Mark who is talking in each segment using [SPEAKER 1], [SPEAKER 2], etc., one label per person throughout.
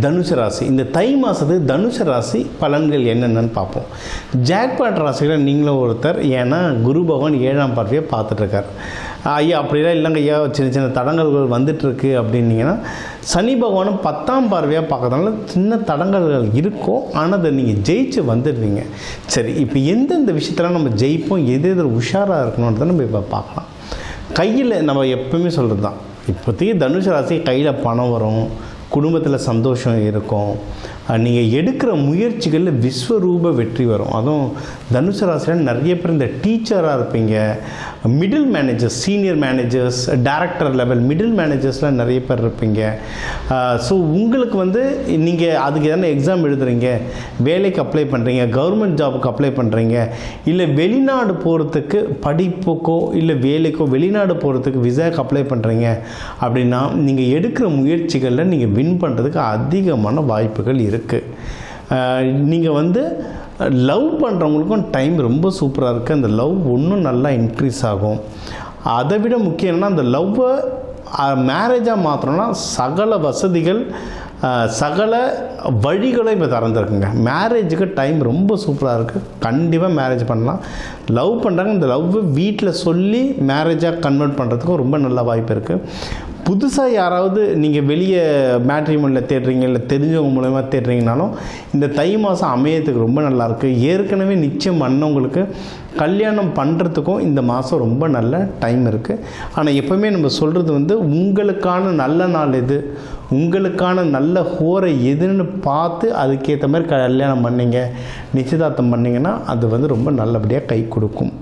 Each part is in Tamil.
[SPEAKER 1] தனுசு ராசி. இந்த தை மாதத்துக்கு தனுசு ராசி பலன்கள் என்னென்னு பார்ப்போம். ஜாக்பாட் ராசியில் நீங்களும் ஒருத்தர். ஏன்னா குரு பகவான் 7ஆம் பார்வையை பார்த்துட்ருக்கார். ஐயா அப்படிலாம் இல்லைங்க ஐயா, சின்ன சின்ன தடங்கல்கள் வந்துட்டுருக்கு அப்படின்னீங்கன்னா, சனி பகவானும் 10ஆம் பார்வையாக பார்க்கறதுனால சின்ன தடங்கல்கள் இருக்கும். ஆனால் அதை நீங்கள் ஜெயிச்சு வந்துடுவீங்க. சரி, இப்போ எந்தெந்த விஷயத்தெல்லாம் நம்ம ஜெயிப்போம், எது எதில் உஷாராக இருக்கணுன்றதை நம்ம இப்போ பார்க்கலாம். கையில் நம்ம எப்பவுமே சொல்கிறது தான், இப்போதைக்கு தனுசு ராசி கையில் பணம் வரும், குடும்பத்தில் சந்தோஷம் இருக்கும், நீங்கள் எடுக்கிற முயற்சிகளில் விஸ்வரூப வெற்றி வரும். அதுவும் தனுசு ராசியில் நிறைய பேர் இந்த டீச்சராக இருப்பீங்க, middle managers, senior managers, director level middle மேனேஜர்ஸ்லாம் நிறைய பேர் இருப்பீங்க. ஸோ உங்களுக்கு வந்து நீங்கள் அதுக்கு எதனா எக்ஸாம் எழுதுறீங்க, வேலைக்கு அப்ளை பண்ணுறீங்க, கவர்மெண்ட் ஜாபுக்கு அப்ளை பண்ணுறீங்க, இல்லை வெளிநாடு போகிறதுக்கு படிப்புக்கோ இல்லை வேலைக்கோ வெளிநாடு போகிறதுக்கு விசாக்கு அப்ளை பண்ணுறீங்க அப்படின்னா, நீங்கள் எடுக்கிற முயற்சிகளில் நீங்கள் வின் பண்ணுறதுக்கு அதிகமான வாய்ப்புகள் இருக்குது. நீங்கள் வந்து லவ் பண்ணுறவங்களுக்கும் டைம் ரொம்ப சூப்பராக இருக்குது. அந்த லவ் இன்னும் நல்லா இன்க்ரீஸ் ஆகும். அதை விட முக்கியம் என்னன்னா, அந்த லவ்வை மேரேஜாக மாற்றணும்னா சகல வசதிகள் சகல வழிகளும் இப்போ திறந்துருக்குங்க. மேரேஜுக்கு டைம் ரொம்ப சூப்பராக இருக்குது. கண்டிப்பாக மேரேஜ் பண்ணலாம். லவ் பண்ணுறாங்க, இந்த லவ்வை வீட்டில் சொல்லி மேரேஜாக கன்வெர்ட் பண்ணுறதுக்கும் ரொம்ப நல்ல வாய்ப்பு இருக்குது. புதுசாக யாராவது நீங்கள் வெளியே மேட்ரிமோனியில் தேடுறீங்க, இல்லை தெரிஞ்சவங்க மூலமாக தேடுறீங்கனாலும் இந்த தை மாதம் அமையத்துக்கு ரொம்ப நல்லாயிருக்கு. ஏற்கனவே நிச்சயம் பண்ணவங்களுக்கு கல்யாணம் பண்ணுறதுக்கும் இந்த மாதம் ரொம்ப நல்ல டைம் இருக்குது. ஆனால் எப்போவுமே நம்ம சொல்கிறது வந்து, உங்களுக்கான நல்ல நாள் எது, உங்களுக்கான நல்ல ஹோரை எதுன்னு பார்த்து அதுக்கேற்ற மாதிரி கல்யாணம் பண்ணிங்க, நிச்சயதார்த்தம் பண்ணிங்கன்னா அது வந்து ரொம்ப நல்லபடியாக கை கொடுக்கும்.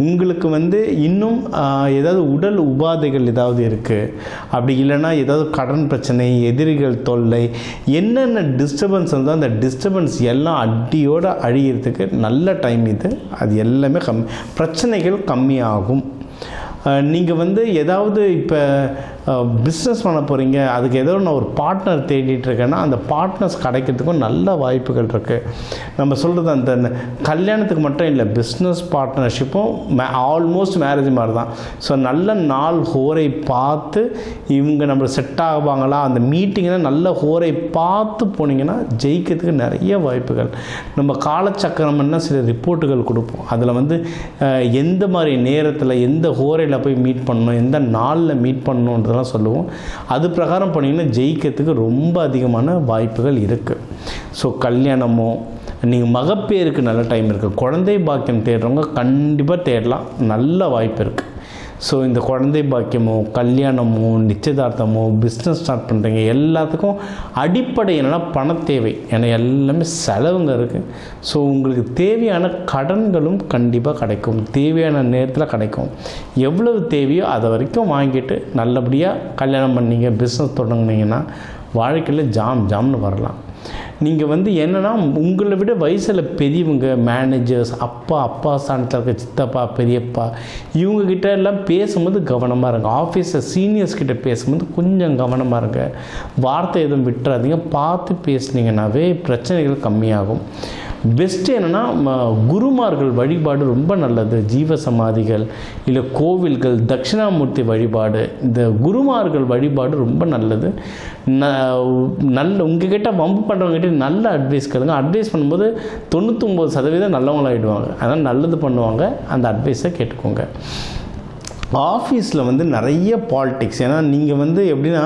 [SPEAKER 1] உங்களுக்கு வந்து இன்னும் ஏதாவது உடல் உபாதைகள் ஏதாவது இருக்குது, அப்படி இல்லைன்னா ஏதாவது கடன் பிரச்சனை, எதிரிகள் தொல்லை, என்னென்ன டிஸ்டர்பன்ஸ் இருந்தால் அந்த டிஸ்டர்பன்ஸ் எல்லாம் அடியோடு அழிகிறதுக்கு நல்ல டைம் இது. அது எல்லாமே பிரச்சனைகள் கம்மியாகும். நீங்கள் வந்து ஏதாவது இப்போ பிஸ்னஸ் பண்ண போகிறீங்க, அதுக்கு ஏதோ நான் ஒரு பார்ட்னர் தேடிட்டு இருக்கேன்னா அந்த பார்ட்னர்ஸ் கிடைக்கிறதுக்கும் நல்ல வாய்ப்புகள் இருக்குது. நம்ம சொல்கிறது அந்த கல்யாணத்துக்கு மட்டும் இல்லை, பிஸ்னஸ் பார்ட்னர்ஷிப்பும் ஆல்மோஸ்ட் மேரேஜ் மாதிரி தான். ஸோ நல்ல நாள் ஹோரை பார்த்து இவங்க நம்ம செட் ஆகுவாங்களா, அந்த மீட்டிங்கில் நல்ல ஹோரை பார்த்து போனீங்கன்னா ஜெயிக்கிறதுக்கு நிறைய வாய்ப்புகள். நம்ம காலச்சக்கரம்னா சில ரிப்போர்ட்டுகள் கொடுப்போம். அதில் வந்து எந்த மாதிரி நேரத்தில் எந்த ஹோரையில் போய் மீட் பண்ணணும், எந்த நாளில் மீட் பண்ணணுன்றதெல்லாம் சொல்லுவோம். அது பிரகாரம் பண்ணிங்கன்னா ஜெயிக்கிறதுக்கு ரொம்ப அதிகமான வாய்ப்புகள் இருக்குது. ஸோ கல்யாணமோ, நீங்கள் மகப்பேருக்கு நல்ல டைம் இருக்குது. குழந்தை பாக்கியம் தேடுறவங்க கண்டிப்பாக தேடலாம், நல்ல வாய்ப்பு இருக்குது. ஸோ இந்த குழந்தை பாக்கியமோ, கல்யாணமோ, நிச்சயதார்த்தமோ, பிஸ்னஸ் ஸ்டார்ட் பண்ணுறீங்க, எல்லாத்துக்கும் அடிப்படை என்னென்னா பண தேவை. ஏன்னா எல்லாமே செலவுங்க இருக்குது. ஸோ உங்களுக்கு தேவையான கடன்களும் கண்டிப்பாக கிடைக்கும், தேவையான நேரத்தில் கிடைக்கும். எவ்வளவு தேவையோ அதை வரைக்கும் வாங்கிட்டு நல்லபடியாக கல்யாணம் பண்ணிங்க, பிஸ்னஸ் தொடங்குனீங்கன்னா வாழ்க்கையில் ஜாம்னு வரலாம். நீங்கள் வந்து என்னென்னா, உங்களை விட வயசில் பெரியவங்க, மேனேஜர்ஸ், அப்பா ஸ்தானத்தில் இருக்க சித்தப்பா, பெரியப்பா, இவங்கக்கிட்ட எல்லாம் பேசும்போது கவனமாக இருங்க. ஆஃபீஸில் சீனியர்ஸ் கிட்ட பேசும்போது கொஞ்சம் கவனமாக இருங்க. வார்த்தை எதுவும் விட்டுறாதீங்க. பார்த்து பேசுனீங்கன்னாவே பிரச்சனைகள் கம்மியாகும். பெஸ்ட்டு என்னென்னா, குருமார்கள் வழிபாடு ரொம்ப நல்லது. ஜீவ சமாதிகள் இல்லை கோவில்கள், தட்சிணாமூர்த்தி வழிபாடு, இந்த குருமார்கள் வழிபாடு ரொம்ப நல்லது. நல்ல உங்ககிட்ட வம்பு பண்ணுறவங்ககிட்ட நல்ல அட்வைஸ் கேளுங்க. அட்வைஸ் பண்ணும்போது 99% நல்லவங்களாகிடுவாங்க. அதனால் நல்லது பண்ணுவாங்க. அந்த அட்வைஸை கேட்டுக்கோங்க. ஆஃபீஸில் வந்து நிறைய பாலிடிக்ஸ். ஏன்னா நீங்கள் வந்து எப்படின்னா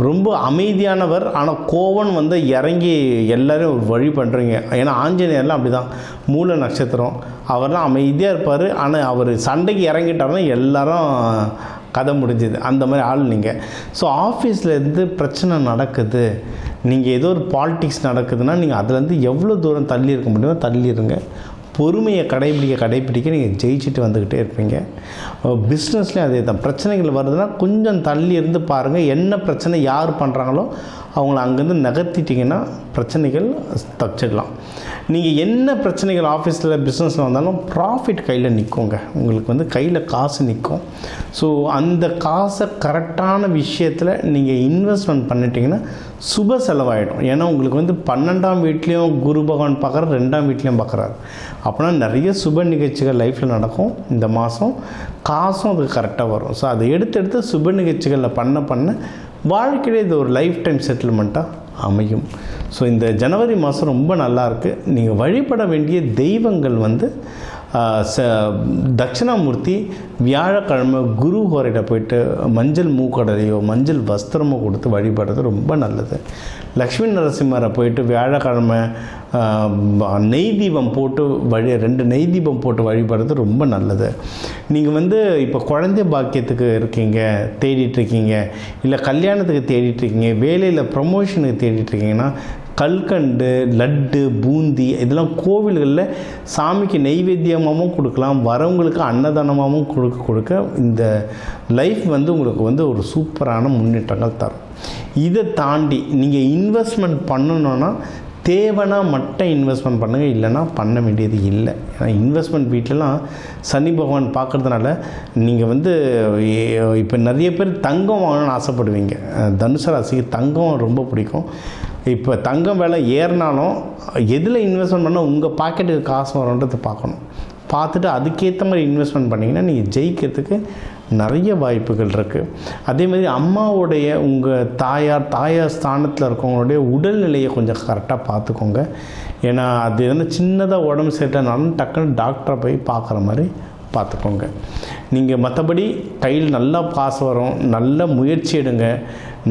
[SPEAKER 1] ரொம்ப அமைதியானவர், ஆனால் கோவன் வந்து இறங்கி எல்லோரும் வழி பண்ணுறீங்க. ஏன்னா ஆஞ்சநேயர்லாம் அப்படி தான், மூல நட்சத்திரம், அவர்லாம் அமைதியாக இருப்பார். ஆனால் அவர் சண்டைக்கு இறங்கிட்டாருன்னா எல்லாரும் கதை முடிஞ்சுது. அந்த மாதிரி ஆள் நீங்கள். ஸோ ஆஃபீஸில் இருந்து பிரச்சனை நடக்குது, நீங்கள் ஏதோ ஒரு பாலிடிக்ஸ் நடக்குதுன்னா நீங்கள் அதுலேருந்து எவ்வளோ தூரம் தள்ளி இருக்க முடியுமோ தள்ளிடுங்க. பொறுமையை கடைப்பிடிக்க நீங்கள் ஜெயிச்சுட்டு வந்துக்கிட்டே இருப்பீங்க. பிஸ்னஸ்லேயும் அதே தான். பிரச்சனைகள் வருதுன்னா கொஞ்சம் தள்ளி இருந்து பாருங்கள். என்ன பிரச்சனை யார் பண்ணுறாங்களோ அவங்கள அங்கேருந்து நகர்த்திட்டிங்கன்னா பிரச்சனைகள் தப்பிச்சிடலாம். நீங்கள் என்ன பிரச்சனைகள் ஆஃபீஸில் பிஸ்னஸில் வந்தாலும் ப்ராஃபிட் கையில் நிற்குங்க. உங்களுக்கு வந்து கையில் காசு நிற்கும். ஸோ அந்த காசை கரெக்டான விஷயத்தில் நீங்கள் இன்வெஸ்ட்மெண்ட் பண்ணிட்டீங்கன்னா சுப செலவாயிடும். ஏன்னா உங்களுக்கு வந்து 12ஆம் வீட்லேயும் குரு பகவான் பார்க்குறாரு, 2ஆம் வீட்லேயும் பார்க்குறாரு. அப்போனா நிறைய சுப நிகழ்ச்சிகள் லைஃப்பில் நடக்கும். இந்த மாதம் காசும் அதுக்கு கரெக்டாக வரும். ஸோ அதை எடுத்து சுப நிகழ்ச்சிகளில் பண்ண வாழ்க்கையிலே இது ஒரு லைஃப் டைம் செட்டில்மெண்ட்டாக அமையும். ஸோ இந்த ஜனவரி மாதம் ரொம்ப நல்லாயிருக்கு. நீங்கள் வழிபட வேண்டிய தெய்வங்கள் வந்து தட்சிணாமூர்த்தி வியாழக்கிழமை குரு ஹோரையிட போயிட்டு மஞ்சள் மூக்கடலையோ மஞ்சள் வஸ்திரமோ கொடுத்து வழிபடுறது ரொம்ப நல்லது. லக்ஷ்மி நரசிம்மரை போயிட்டு வியாழக்கிழமை நெய் தீபம் போட்டு 2 நெய் தீபம் போட்டு வழிபடுறது ரொம்ப நல்லது. நீங்கள் வந்து இப்போ குழந்தை பாக்கியத்துக்கு இருக்கீங்க, தேடிட்டுருக்கீங்க, இல்லை கல்யாணத்துக்கு தேடிட்டுருக்கீங்க, வேலையில் ப்ரமோஷனுக்கு தேடிட்டுருக்கீங்கன்னா கல்கண்டு, லட்டு, பூந்தி இதெல்லாம் கோவில்களில் சாமிக்கு நெய்வேத்தியமாகவும் கொடுக்கலாம், வரவங்களுக்கு அன்னதானமாகவும் கொடுக்க இந்த லைஃப் வந்து உங்களுக்கு வந்து ஒரு சூப்பரான முன்னேற்றங்கள் தரும். இதை தாண்டி நீங்கள் இன்வெஸ்ட்மெண்ட் பண்ணணுன்னா தேவைன்னா மட்டும் இன்வெஸ்ட்மெண்ட் பண்ணுங்கள், இல்லைன்னா பண்ண வேண்டியது இல்லை. ஏன்னா இன்வெஸ்ட்மெண்ட் வீட்டிலலாம் சனி பகவான் பார்க்குறதுனால நீங்கள் வந்து இப்போ நிறைய பேர் தங்கம் வாங்கணும்னு ஆசைப்படுவீங்க. தனுசு ராசிக்கு தங்கம் ரொம்ப பிடிக்கும். இப்போ தங்கம் விலை ஏறினாலும் எதில் இன்வெஸ்ட்மெண்ட் பண்ணால் உங்கள் பாக்கெட்டுக்கு காசு வரும்ன்றதை பார்த்துட்டு அதுக்கேற்ற மாதிரி இன்வெஸ்ட்மெண்ட் பண்ணிங்கன்னா நீங்கள் ஜெயிக்கிறதுக்கு நிறைய வாய்ப்புகள் இருக்குது. அதே மாதிரி அம்மாவுடைய உங்கள் தாயார் ஸ்தானத்தில் இருக்கவங்களுடைய உடல்நிலையை கொஞ்சம் கரெக்டாக பார்த்துக்கோங்க. ஏன்னா அது வந்து சின்னதாக உடம்பு சரியில்லைனாலும் டக்குன்னு டாக்டரை போய் பார்க்குற மாதிரி பார்த்துக்கோங்க. நீங்கள் மற்றபடி கையில் நல்லா காசு வரும், நல்ல முயற்சி எடுங்க,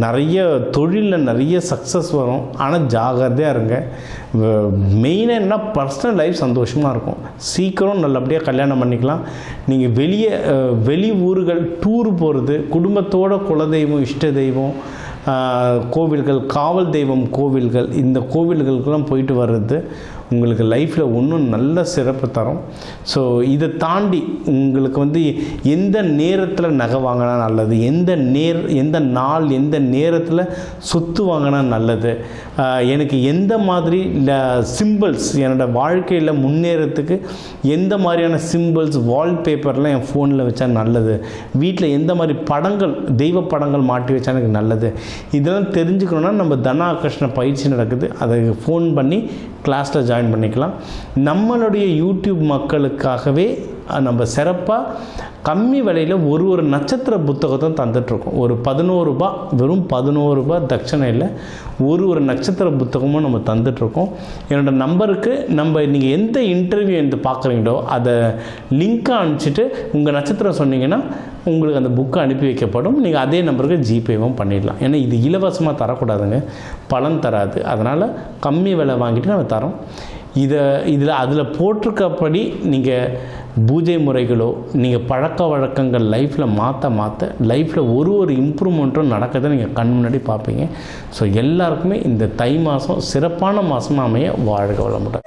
[SPEAKER 1] நிறைய தொழிலில் நிறைய சக்ஸஸ் வரும். ஆனால் ஜாகிரதையாக இருங்க. மெயினாக என்ன, பர்சனல் லைஃப் சந்தோஷமாக இருக்கும். சீக்கிரம் நல்லபடியாக கல்யாணம் பண்ணிக்கலாம். நீங்கள் வெளி ஊர்கள் டூர் போகிறது, குடும்பத்தோட குலதெய்வம், இஷ்ட தெய்வம் கோவில்கள், காவல் தெய்வம் கோவில்கள், இந்த கோவில்களுக்கெல்லாம் போயிட்டு வர்றது உங்களுக்கு லைஃப்பில் இன்னும் நல்ல சிறப்பு தரும். ஸோ இதை தாண்டி உங்களுக்கு வந்து எந்த நேரத்தில் நகை வாங்கினா நல்லது, எந்த நாள் எந்த நேரத்தில் சொத்து வாங்கினா நல்லது, எனக்கு எந்த மாதிரி சிம்பிள்ஸ் என்னோடய வாழ்க்கையில் முன்னேறத்துக்கு எந்த மாதிரியான சிம்பிள்ஸ் வால்பேப்பர்லாம் என் ஃபோனில் வச்சா நல்லது, வீட்டில் எந்த மாதிரி படங்கள் தெய்வ படங்கள் மாட்டி வச்சா எனக்கு நல்லது, இதெல்லாம் தெரிஞ்சுக்கணுன்னா நம்ம தன ஆகர்ஷண பயிற்சி நடக்குது. அதை ஃபோன் பண்ணி கிளாஸில் ஜாயின் பண்ணிக்கலாம். நம்மளுடைய யூடியூப் மக்களுக்காகவே நம்ம சிறப்பாக கம்மி விலையில் ஒரு நட்சத்திர புத்தகத்தை தந்துட்டுருக்கோம். ஒரு 11 ரூபாய், வெறும் 11 ரூபாய் தட்சணையில் ஒரு நட்சத்திர புத்தகமும் நம்ம தந்துட்டுருக்கோம். என்னோடய நம்பருக்கு நீங்கள் எந்த இன்டர்வியூ எந்த பார்க்குறீங்களோ அதை லிங்க்காக அனுப்பிச்சிட்டு உங்கள் நட்சத்திரம் சொன்னீங்கன்னா உங்களுக்கு அந்த புக்கு அனுப்பி வைக்கப்படும். நீங்கள் அதே நம்பருக்கு ஜிபேவும் பண்ணிடலாம். ஏன்னா இது இலவசமாக தரக்கூடாதுங்க, பலன் தராது. அதனால் கம்மி விலை வாங்கிட்டு நம்ம தரோம். அதில் போட்டிருக்கப்படி நீங்கள் பூஜை முறைகளோ நீங்கள் பழக்க வழக்கங்கள் லைஃப்பில் மாற்ற லைஃப்பில் ஒரு இம்ப்ரூவ்மெண்ட்டும் நடக்கிறத நீங்கள் கண் முன்னாடி பார்ப்பீங்க. ஸோ எல்லாருக்குமே இந்த தை மாதம் சிறப்பான மாதமாக அமைய வாழ்க வளமுடன்.